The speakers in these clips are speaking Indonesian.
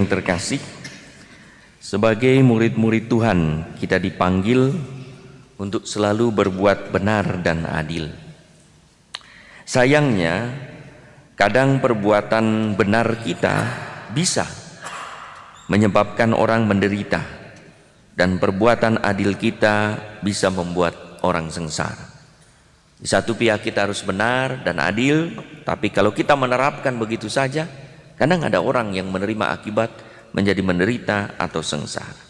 Yang terkasih, sebagai murid-murid Tuhan, kita dipanggil untuk selalu berbuat benar dan adil. Sayangnya, kadang perbuatan benar kita bisa menyebabkan orang menderita, dan perbuatan adil kita bisa membuat orang sengsara. Di satu pihak kita harus benar dan adil, tapi kalau kita menerapkan begitu saja, kadang ada orang yang menerima akibat menjadi menderita atau sengsara.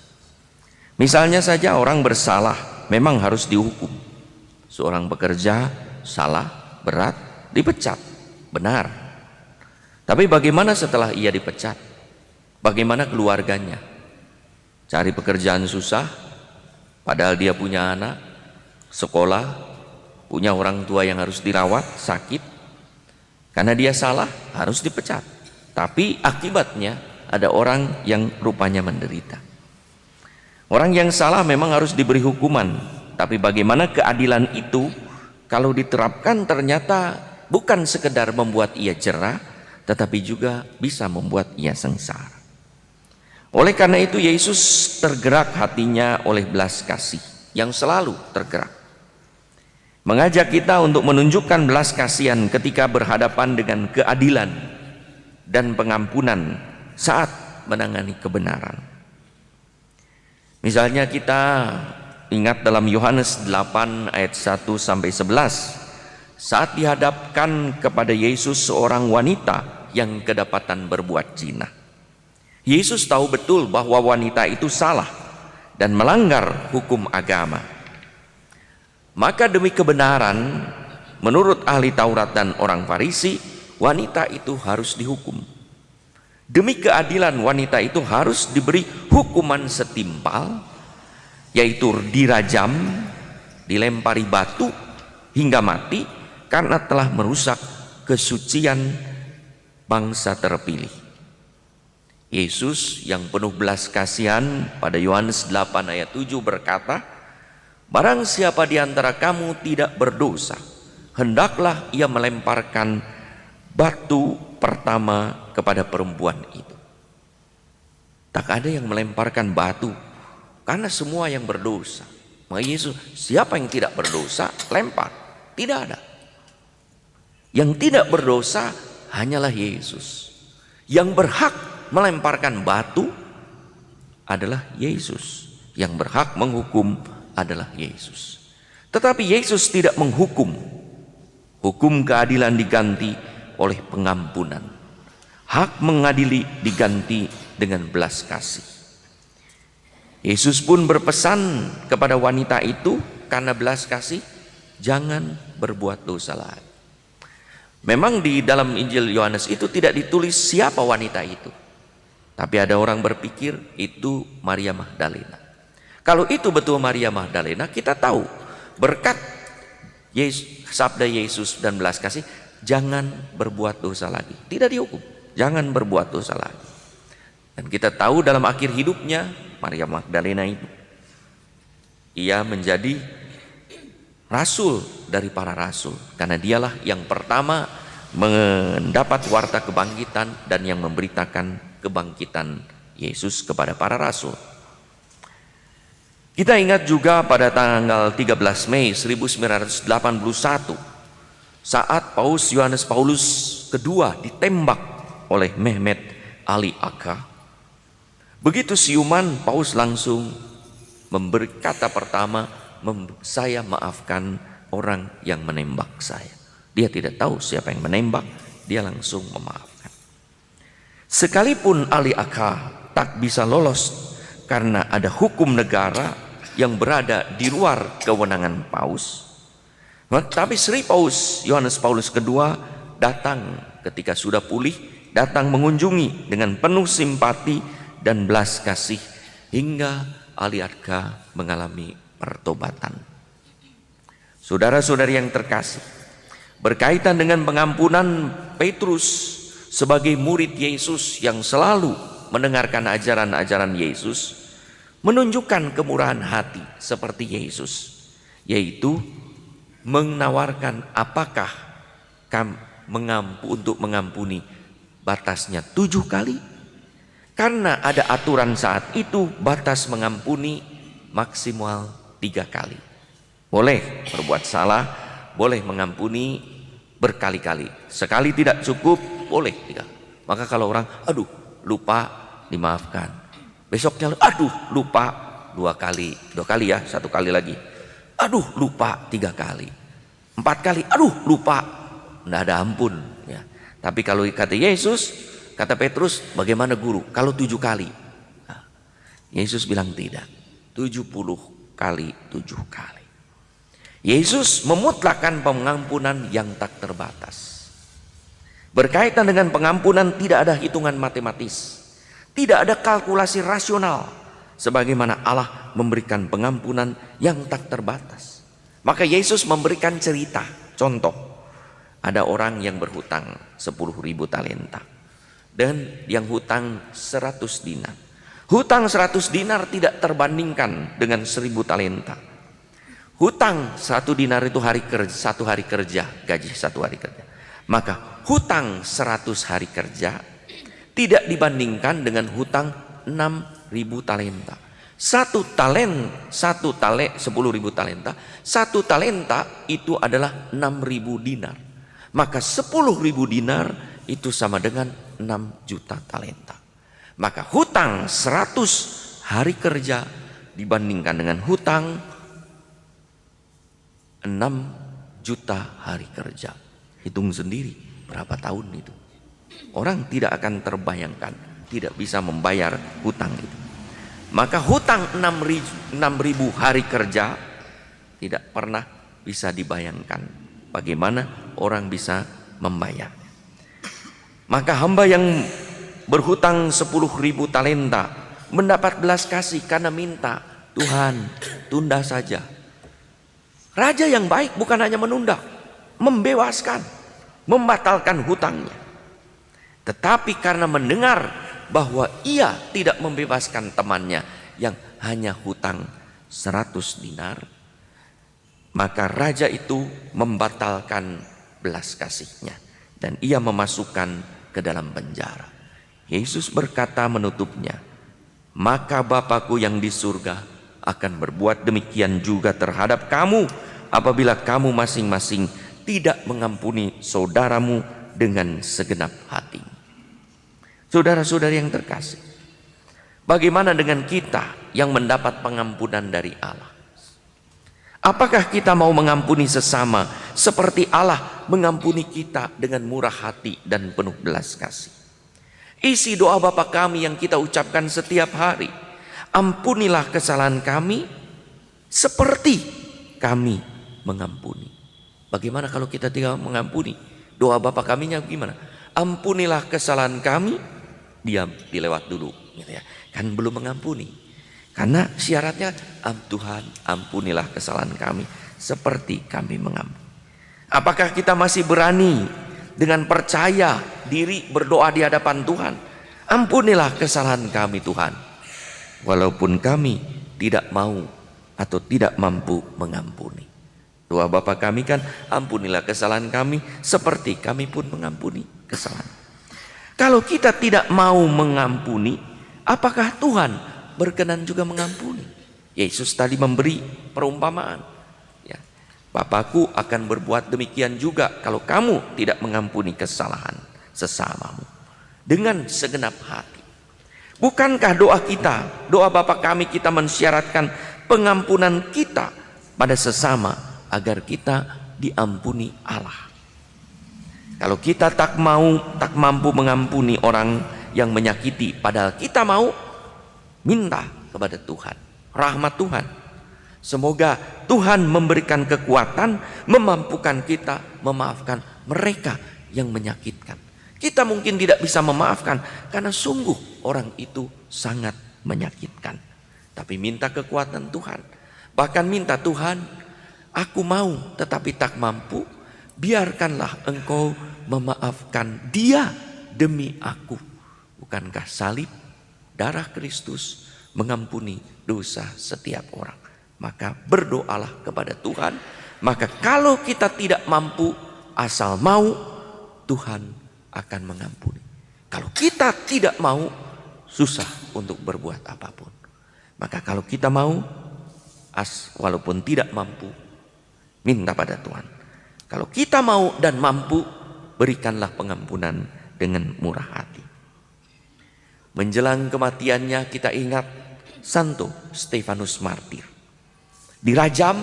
Misalnya saja orang bersalah memang harus dihukum. Seorang pekerja salah berat dipecat, benar. Tapi bagaimana setelah ia dipecat? Bagaimana keluarganya? Cari pekerjaan susah, padahal dia punya anak, sekolah, punya orang tua yang harus dirawat, sakit. Karena dia salah harus dipecat. Tapi akibatnya ada orang yang rupanya menderita. Orang yang salah memang harus diberi hukuman, tapi bagaimana keadilan itu kalau diterapkan ternyata bukan sekedar membuat ia jerah, tetapi juga bisa membuat ia sengsara. Oleh karena itu Yesus tergerak hatinya oleh belas kasih yang selalu tergerak, mengajak kita untuk menunjukkan belas kasihan ketika berhadapan dengan keadilan dan pengampunan saat menangani kebenaran. Misalnya kita ingat dalam Yohanes 8 ayat 1 sampai 11, saat dihadapkan kepada Yesus seorang wanita yang kedapatan berbuat zina. Yesus tahu betul bahwa wanita itu salah dan melanggar hukum agama. Maka demi kebenaran, menurut ahli Taurat dan orang Farisi, wanita itu harus dihukum. Demi keadilan, wanita itu harus diberi hukuman setimpal, yaitu dirajam, dilempari batu hingga mati karena telah merusak kesucian bangsa terpilih. Yesus yang penuh belas kasihan pada Yohanes 8 ayat 7 berkata, "Barang siapa di antara kamu tidak berdosa, hendaklah ia melemparkan batu pertama kepada perempuan itu." Tak ada yang melemparkan batu karena semua yang berdosa. Maka Yesus, siapa yang tidak berdosa, lempar. Tidak ada. Yang tidak berdosa hanyalah Yesus. Yang berhak melemparkan batu adalah Yesus. Yang berhak menghukum adalah Yesus. Tetapi Yesus tidak menghukum. Hukum keadilan diganti oleh pengampunan. Hak mengadili diganti dengan belas kasih. Yesus pun berpesan kepada wanita itu karena belas kasih, jangan berbuat dosa lagi. Memang di dalam Injil Yohanes itu tidak ditulis siapa wanita itu. Tapi ada orang berpikir itu Maria Magdalena. Kalau itu betul Maria Magdalena, kita tahu berkat sabda Yesus dan belas kasih, jangan berbuat dosa lagi. Tidak dihukum, jangan berbuat dosa lagi. Dan kita tahu dalam akhir hidupnya Maria Magdalena itu, ia menjadi rasul dari para rasul, karena dialah yang pertama mendapat warta kebangkitan dan yang memberitakan kebangkitan Yesus kepada para rasul. Kita ingat juga pada tanggal 13 Mei 1981 saat Yohanes Paulus kedua ditembak oleh Mehmet Ali Aka. Begitu siuman, Paulus langsung memberi kata pertama, saya maafkan orang yang menembak saya. Dia tidak tahu siapa yang menembak, dia langsung memaafkan. Sekalipun Ali Aka tak bisa lolos karena ada hukum negara yang berada di luar kewenangan Paus, tapi Sri Paus Yohanes Paulus kedua datang ketika sudah pulih, datang mengunjungi dengan penuh simpati dan belas kasih hingga Ali Aka mengalami pertobatan. Saudara-saudari yang terkasih, berkaitan dengan pengampunan, Petrus sebagai murid Yesus yang selalu mendengarkan ajaran-ajaran Yesus menunjukkan kemurahan hati seperti Yesus, yaitu menawarkan apakah untuk mengampuni batasnya 7 kali. Karena ada aturan saat itu, batas mengampuni maksimal 3 kali. Boleh berbuat salah, boleh mengampuni berkali-kali. Sekali tidak cukup, boleh 3. Maka kalau orang, aduh lupa, dimaafkan. Besoknya, aduh lupa 2 kali. 2 kali ya, 1 kali lagi. Aduh lupa 3 kali. 4 kali, aduh lupa. Nggak ada ampun ya. Tapi kalau kata Yesus, kata Petrus, bagaimana guru? Kalau 7 kali. Nah, Yesus bilang tidak. 70 kali 7 kali. Yesus memutlakkan pengampunan yang tak terbatas. Berkaitan dengan pengampunan tidak ada hitungan matematis. Tidak ada kalkulasi rasional. Sebagaimana Allah memberikan pengampunan yang tak terbatas. Maka Yesus memberikan cerita. Contoh, ada orang yang berhutang 10.000 talenta. Dan yang hutang 100 dinar. Hutang 100 dinar tidak terbandingkan dengan 1.000 talenta. Hutang 1 dinar itu 1 hari kerja, gaji 1 hari kerja. Maka hutang 100 hari kerja tidak dibandingkan dengan hutang 6.000 talenta. 10.000 talenta, 1 talenta itu adalah 6.000 dinar. Maka 10.000 dinar itu sama dengan 6 juta talenta. Maka hutang 100 hari kerja dibandingkan dengan hutang 6 juta hari kerja. Hitung sendiri berapa tahun itu. Orang tidak akan terbayangkan, tidak bisa membayar hutang itu. Maka hutang 6.000 hari kerja tidak pernah bisa dibayangkan bagaimana orang bisa membayar. Maka hamba yang berhutang 10.000 talenta mendapat belas kasih karena minta, Tuhan tunda saja. Raja yang baik bukan hanya menunda, membebaskan, membatalkan hutangnya. Tetapi karena mendengar bahwa ia tidak membebaskan temannya yang hanya hutang 100 dinar, maka raja itu membatalkan belas kasihnya dan ia memasukkan ke dalam penjara. Yesus berkata menutupnya, maka Bapakku yang di surga akan berbuat demikian juga terhadap kamu apabila kamu masing-masing tidak mengampuni saudaramu dengan segenap hati. Saudara-saudari yang terkasih, bagaimana dengan kita yang mendapat pengampunan dari Allah? Apakah kita mau mengampuni sesama seperti Allah mengampuni kita dengan murah hati dan penuh belas kasih? Isi doa Bapa kami yang kita ucapkan setiap hari, ampunilah kesalahan kami seperti kami mengampuni. Bagaimana kalau kita tidak mengampuni? Doa Bapa kaminya gimana? Ampunilah kesalahan kami, diam, dilewat dulu gitu ya. Kan belum mengampuni. Karena syaratnya Tuhan ampunilah kesalahan kami seperti kami mengampuni. Apakah kita masih berani dengan percaya diri berdoa di hadapan Tuhan? Ampunilah kesalahan kami Tuhan, walaupun kami tidak mau atau tidak mampu mengampuni. Doa Bapa kami kan, ampunilah kesalahan kami seperti kami pun mengampuni kesalahan. Kalau kita tidak mau mengampuni, apakah Tuhan berkenan juga mengampuni? Yesus tadi memberi perumpamaan. Ya, Bapakku akan berbuat demikian juga kalau kamu tidak mengampuni kesalahan sesamamu dengan segenap hati. Bukankah doa kita, doa Bapa kami kita mensyaratkan pengampunan kita pada sesama agar kita diampuni Allah? Kalau kita tak mampu mengampuni orang yang menyakiti, padahal kita mau, minta kepada Tuhan, rahmat Tuhan. Semoga Tuhan memberikan kekuatan, memampukan kita memaafkan mereka yang menyakitkan. Kita mungkin tidak bisa memaafkan karena sungguh orang itu sangat menyakitkan. Tapi minta kekuatan Tuhan. Bahkan minta, Tuhan, aku mau tetapi tak mampu. Biarkanlah Engkau memaafkan dia demi aku. Bukankah salib, darah Kristus mengampuni dosa setiap orang? Maka berdoalah kepada Tuhan. Maka kalau kita tidak mampu, asal mau, Tuhan akan mengampuni. Kalau kita tidak mau, susah untuk berbuat apapun. Maka kalau kita mau, walaupun tidak mampu, minta pada Tuhan. Kalau kita mau dan mampu, berikanlah pengampunan dengan murah hati. Menjelang kematiannya kita ingat Santo Stefanus Martir. Dirajam,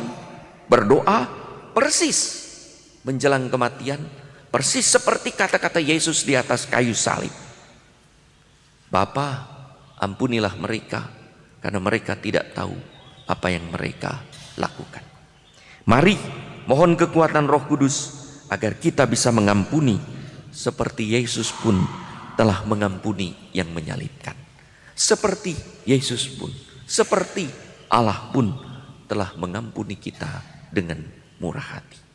berdoa, persis menjelang kematian, persis seperti kata-kata Yesus di atas kayu salib. Bapa, ampunilah mereka, karena mereka tidak tahu apa yang mereka lakukan. Mari mohon kekuatan Roh Kudus agar kita bisa mengampuni seperti Yesus pun telah mengampuni yang menyalibkan. Seperti Yesus pun, seperti Allah pun telah mengampuni kita dengan murah hati.